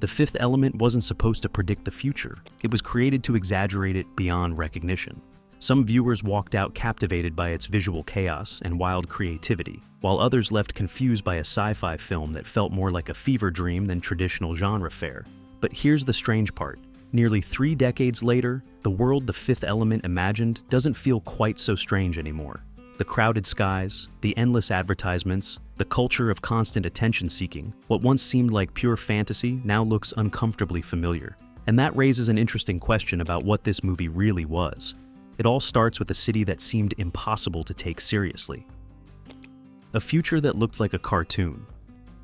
The Fifth Element wasn't supposed to predict the future. It was created to exaggerate it beyond recognition. Some viewers walked out captivated by its visual chaos and wild creativity, while others left confused by a sci-fi film that felt more like a fever dream than traditional genre fare. But here's the strange part. Nearly 3 decades later, the world The Fifth Element imagined doesn't feel quite so strange anymore. The crowded skies, the endless advertisements, the culture of constant attention-seeking, what once seemed like pure fantasy now looks uncomfortably familiar. And that raises an interesting question about what this movie really was. It all starts with a city that seemed impossible to take seriously. A future that looked like a cartoon.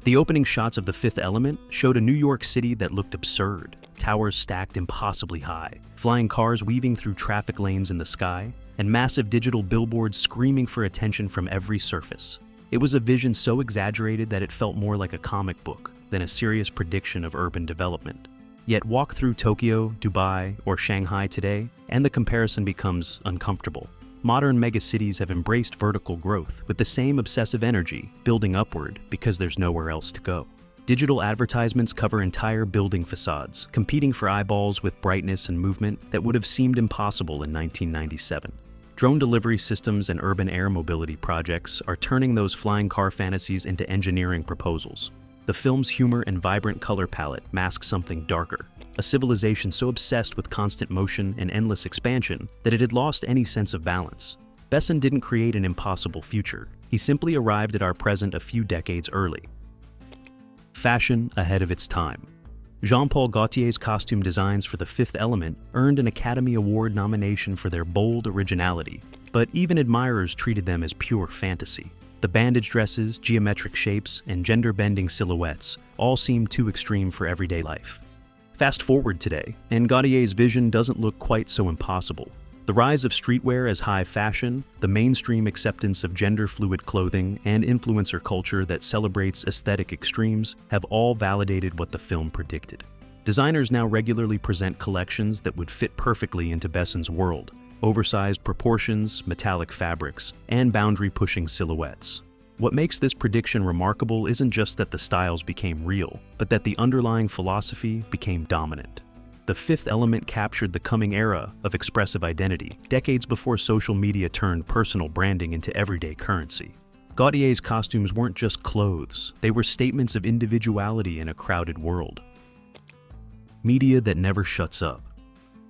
The opening shots of The Fifth Element showed a New York City that looked absurd. Towers stacked impossibly high, flying cars weaving through traffic lanes in the sky, and massive digital billboards screaming for attention from every surface. It was a vision so exaggerated that it felt more like a comic book than a serious prediction of urban development. Yet walk through Tokyo, Dubai, or Shanghai today, and the comparison becomes uncomfortable. Modern megacities have embraced vertical growth with the same obsessive energy, building upward because there's nowhere else to go. Digital advertisements cover entire building facades, competing for eyeballs with brightness and movement that would have seemed impossible in 1997. Drone delivery systems and urban air mobility projects are turning those flying car fantasies into engineering proposals. The film's humor and vibrant color palette mask something darker, a civilization so obsessed with constant motion and endless expansion that it had lost any sense of balance. Besson didn't create an impossible future. He simply arrived at our present a few decades early. Fashion ahead of its time. Jean-Paul Gaultier's costume designs for The Fifth Element earned an Academy Award nomination for their bold originality, but even admirers treated them as pure fantasy. The bandage dresses, geometric shapes, and gender-bending silhouettes all seem too extreme for everyday life. Fast forward today, and Gaultier's vision doesn't look quite so impossible. The rise of streetwear as high fashion, the mainstream acceptance of gender-fluid clothing, and influencer culture that celebrates aesthetic extremes have all validated what the film predicted. Designers now regularly present collections that would fit perfectly into Besson's world: oversized proportions, metallic fabrics, and boundary-pushing silhouettes. What makes this prediction remarkable isn't just that the styles became real, but that the underlying philosophy became dominant. The Fifth Element captured the coming era of expressive identity, decades before social media turned personal branding into everyday currency. Gaultier's costumes weren't just clothes, they were statements of individuality in a crowded world. Media that never shuts up.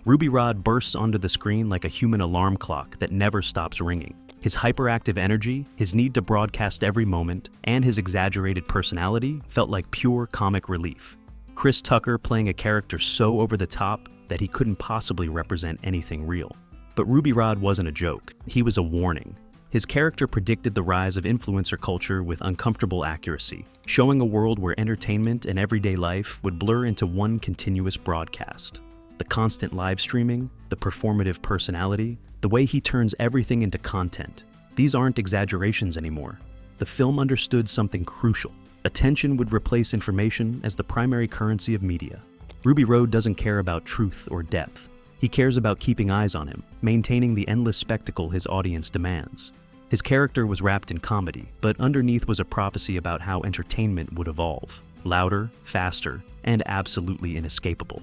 Ruby Rhod bursts onto the screen like a human alarm clock that never stops ringing. His hyperactive energy, his need to broadcast every moment, and his exaggerated personality felt like pure comic relief. Chris Tucker playing a character so over the top that he couldn't possibly represent anything real. But Ruby Rhod wasn't a joke, he was a warning. His character predicted the rise of influencer culture with uncomfortable accuracy, showing a world where entertainment and everyday life would blur into one continuous broadcast. The constant live streaming, the performative personality, the way he turns everything into content. These aren't exaggerations anymore. The film understood something crucial. Attention would replace information as the primary currency of media. Ruby Rhod doesn't care about truth or depth. He cares about keeping eyes on him, maintaining the endless spectacle his audience demands. His character was wrapped in comedy, but underneath was a prophecy about how entertainment would evolve. Louder, faster, and absolutely inescapable.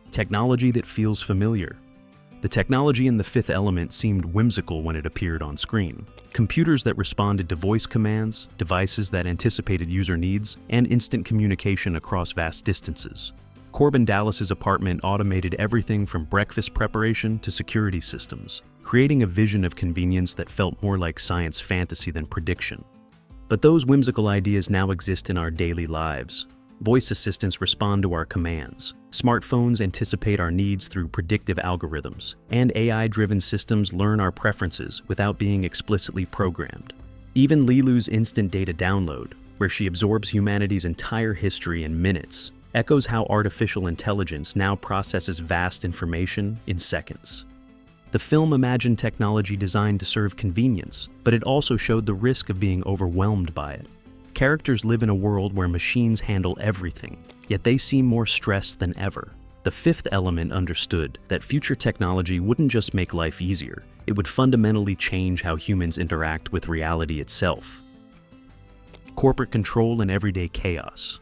Technology that feels familiar. The technology in The Fifth Element seemed whimsical when it appeared on screen. Computers that responded to voice commands, devices that anticipated user needs, and instant communication across vast distances. Corbin Dallas's apartment automated everything from breakfast preparation to security systems, creating a vision of convenience that felt more like science fantasy than prediction. But those whimsical ideas now exist in our daily lives. Voice assistants respond to our commands. Smartphones anticipate our needs through predictive algorithms, and AI-driven systems learn our preferences without being explicitly programmed. Even Leeloo's instant data download, where she absorbs humanity's entire history in minutes, echoes how artificial intelligence now processes vast information in seconds. The film imagined technology designed to serve convenience, but it also showed the risk of being overwhelmed by it. Characters live in a world where machines handle everything, yet they seem more stressed than ever. The Fifth Element understood that future technology wouldn't just make life easier, it would fundamentally change how humans interact with reality itself. Corporate control and everyday chaos.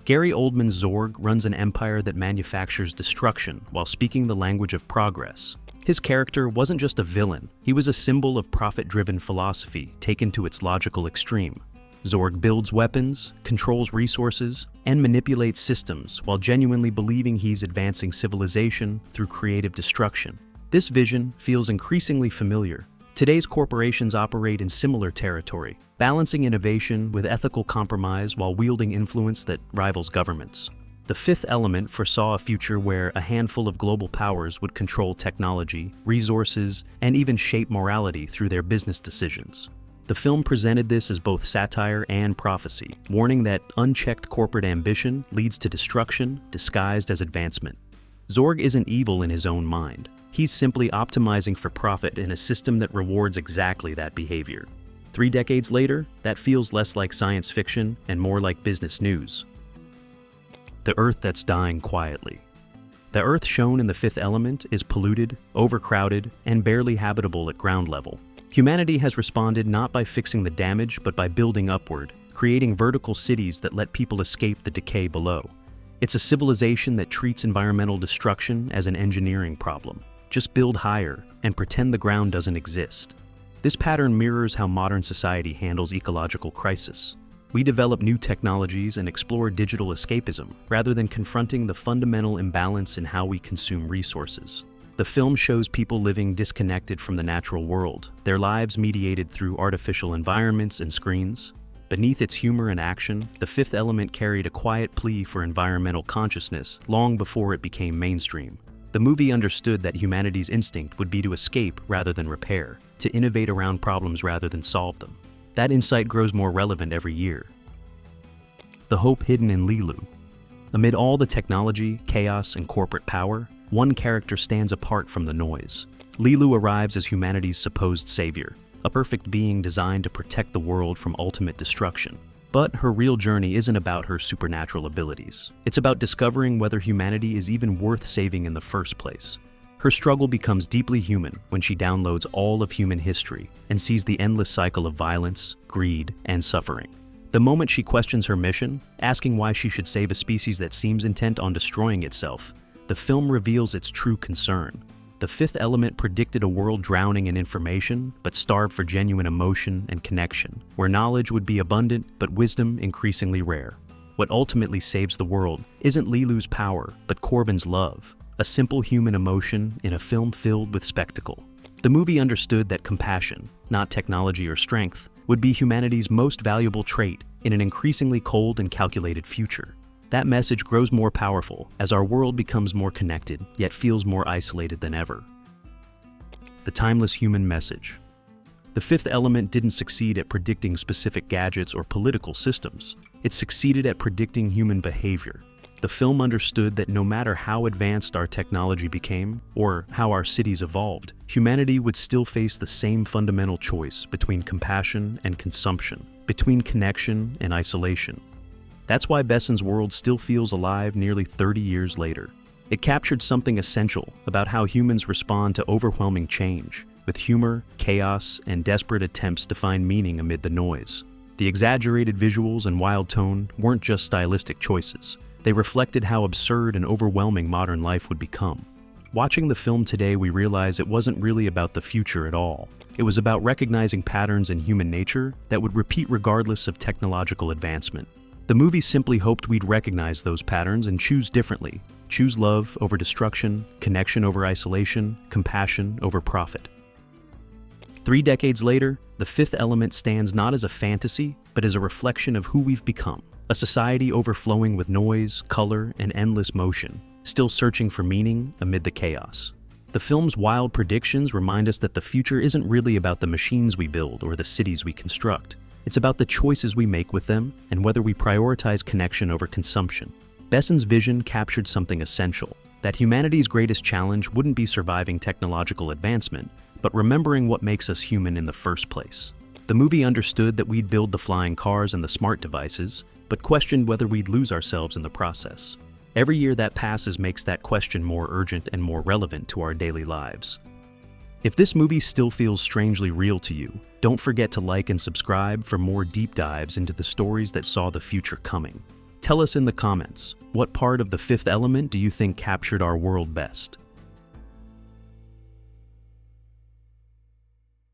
Gary Oldman's Zorg runs an empire that manufactures destruction while speaking the language of progress. His character wasn't just a villain, he was a symbol of profit-driven philosophy taken to its logical extreme. Zorg builds weapons, controls resources, and manipulates systems while genuinely believing he's advancing civilization through creative destruction. This vision feels increasingly familiar. Today's corporations operate in similar territory, balancing innovation with ethical compromise while wielding influence that rivals governments. The Fifth Element foresaw a future where a handful of global powers would control technology, resources, and even shape morality through their business decisions. The film presented this as both satire and prophecy, warning that unchecked corporate ambition leads to destruction disguised as advancement. Zorg isn't evil in his own mind. He's simply optimizing for profit in a system that rewards exactly that behavior. 3 decades later, that feels less like science fiction and more like business news. The Earth that's dying quietly. The Earth shown in The Fifth Element is polluted, overcrowded, and barely habitable at ground level. Humanity has responded not by fixing the damage, but by building upward, creating vertical cities that let people escape the decay below. It's a civilization that treats environmental destruction as an engineering problem. Just build higher and pretend the ground doesn't exist. This pattern mirrors how modern society handles ecological crisis. We develop new technologies and explore digital escapism, rather than confronting the fundamental imbalance in how we consume resources. The film shows people living disconnected from the natural world, their lives mediated through artificial environments and screens. Beneath its humor and action, The Fifth Element carried a quiet plea for environmental consciousness long before it became mainstream. The movie understood that humanity's instinct would be to escape rather than repair, to innovate around problems rather than solve them. That insight grows more relevant every year. The hope hidden in Leeloo. Amid all the technology, chaos, and corporate power, one character stands apart from the noise. Leeloo arrives as humanity's supposed savior, a perfect being designed to protect the world from ultimate destruction. But her real journey isn't about her supernatural abilities. It's about discovering whether humanity is even worth saving in the first place. Her struggle becomes deeply human when she downloads all of human history and sees the endless cycle of violence, greed, and suffering. The moment she questions her mission, asking why she should save a species that seems intent on destroying itself, the film reveals its true concern. The Fifth Element predicted a world drowning in information, but starved for genuine emotion and connection, where knowledge would be abundant, but wisdom increasingly rare. What ultimately saves the world isn't Leeloo's power, but Corbin's love, a simple human emotion in a film filled with spectacle. The movie understood that compassion, not technology or strength, would be humanity's most valuable trait in an increasingly cold and calculated future. That message grows more powerful as our world becomes more connected, yet feels more isolated than ever. The timeless human message. The Fifth Element didn't succeed at predicting specific gadgets or political systems. It succeeded at predicting human behavior. The film understood that no matter how advanced our technology became, or how our cities evolved, humanity would still face the same fundamental choice between compassion and consumption, between connection and isolation. That's why Besson's world still feels alive nearly 30 years later. It captured something essential about how humans respond to overwhelming change, with humor, chaos, and desperate attempts to find meaning amid the noise. The exaggerated visuals and wild tone weren't just stylistic choices. They reflected how absurd and overwhelming modern life would become. Watching the film today, we realize it wasn't really about the future at all. It was about recognizing patterns in human nature that would repeat regardless of technological advancement. The movie simply hoped we'd recognize those patterns and choose differently. Choose love over destruction, connection over isolation, compassion over profit. 3 decades later, The Fifth Element stands not as a fantasy, but as a reflection of who we've become. A society overflowing with noise, color, and endless motion, still searching for meaning amid the chaos. The film's wild predictions remind us that the future isn't really about the machines we build or the cities we construct. It's about the choices we make with them and whether we prioritize connection over consumption. Besson's vision captured something essential, that humanity's greatest challenge wouldn't be surviving technological advancement, but remembering what makes us human in the first place. The movie understood that we'd build the flying cars and the smart devices, but questioned whether we'd lose ourselves in the process. Every year that passes makes that question more urgent and more relevant to our daily lives. If this movie still feels strangely real to you, don't forget to like and subscribe for more deep dives into the stories that saw the future coming. Tell us in the comments, what part of The Fifth Element do you think captured our world best?